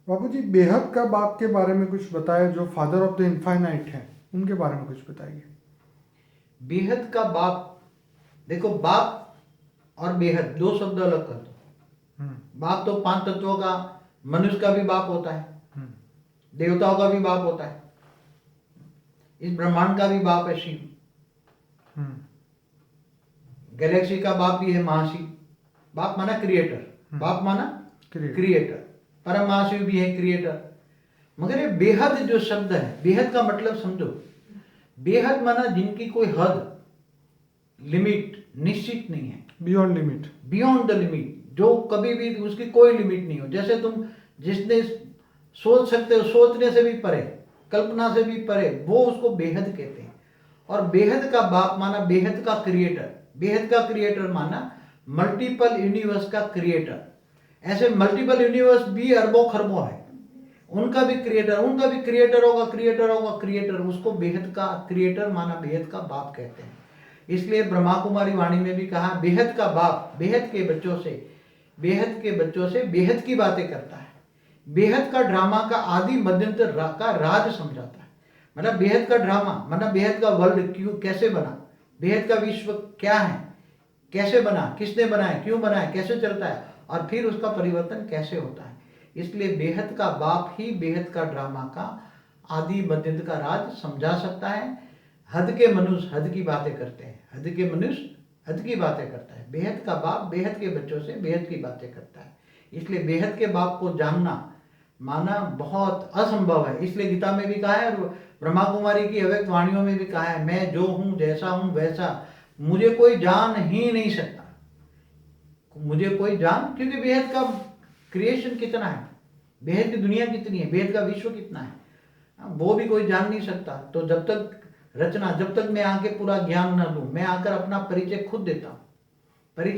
बाबूजी, बेहद का बाप के बारे में कुछ बताएं, जो फादर ऑफ द इनफाइनाइट है, उनके बारे में कुछ बताइए। बेहद का बाप, देखो बाप और बेहद दो शब्द अलग कर दो। बाप तो पांच तत्वों का, मनुष्य का भी बाप होता है, देवताओं का भी बाप होता है, इस ब्रह्मांड का भी बाप है शिव, गैलेक्सी का बाप भी है महाशिव। बाप माना क्रिएटर, बाप माना क्रिएटर, परम महाशिव भी है क्रिएटर। मगर ये बेहद जो शब्द है, बेहद का मतलब समझो। बेहद माना जिनकी कोई हद, लिमिट निश्चित नहीं है, beyond limit, beyond the limit, जो कभी भी उसकी कोई लिमिट नहीं हो। जैसे तुम जिसने सोच सकते हो, सोचने से भी परे, कल्पना से भी परे, वो उसको बेहद कहते हैं। और बेहद का बाप माना बेहद का क्रिएटर। बेहद का क्रिएटर माना मल्टीपल यूनिवर्स का क्रिएटर। ऐसे मल्टीपल यूनिवर्स भी अरबों खरबों है, उनका भी क्रिएटर, उनका भी क्रिएटर होगा, क्रिएटर होगा, क्रिएटर, उसको बेहद का क्रिएटर माना बेहद का बाप कहते हैं। इसलिए ब्रह्मा कुमारी वाणी में भी कहा, बेहद का बाप बेहद के बच्चों से, बेहद के बच्चों से बेहद की बातें करता है। बेहद का ड्रामा का आदि मध्यंतर का राज समझाता है। मतलब बेहद का ड्रामा, मतलब बेहद का वर्ल्ड क्यों, कैसे बना, बेहद का विश्व क्या है, कैसे बना, किसने बनाया, क्यों बनाया, कैसे चलता है, और फिर उसका परिवर्तन कैसे होता है। इसलिए बेहद का बाप ही बेहद का ड्रामा का आदि मध्यंत का राज समझा सकता है। हद के मनुष्य हद की बातें करते हैं, हद के मनुष्य हद की बातें करता है। बेहद का बाप बेहद के बच्चों से बेहद की बातें करता है। इसलिए बेहद के बाप को जानना माना बहुत असंभव है। इसलिए गीता में भी कहा है, और ब्रह्मा कुमारी की अव्यक्त वाणियों में भी कहा है, मैं जो हूं, जैसा हूं, वैसा मुझे कोई जान ही नहीं सकता। मुझे कोई जान, क्योंकि बेहद का क्रिएशन कितना है, बेहद की दुनिया कितनी है, बेहद का विश्व कितना है, वो भी कोई जान नहीं सकता। तो जब तक रचना, जब तक मैं आके पूरा ज्ञान न लूं, मैं आकर अपना परिचय खुद देता हूं।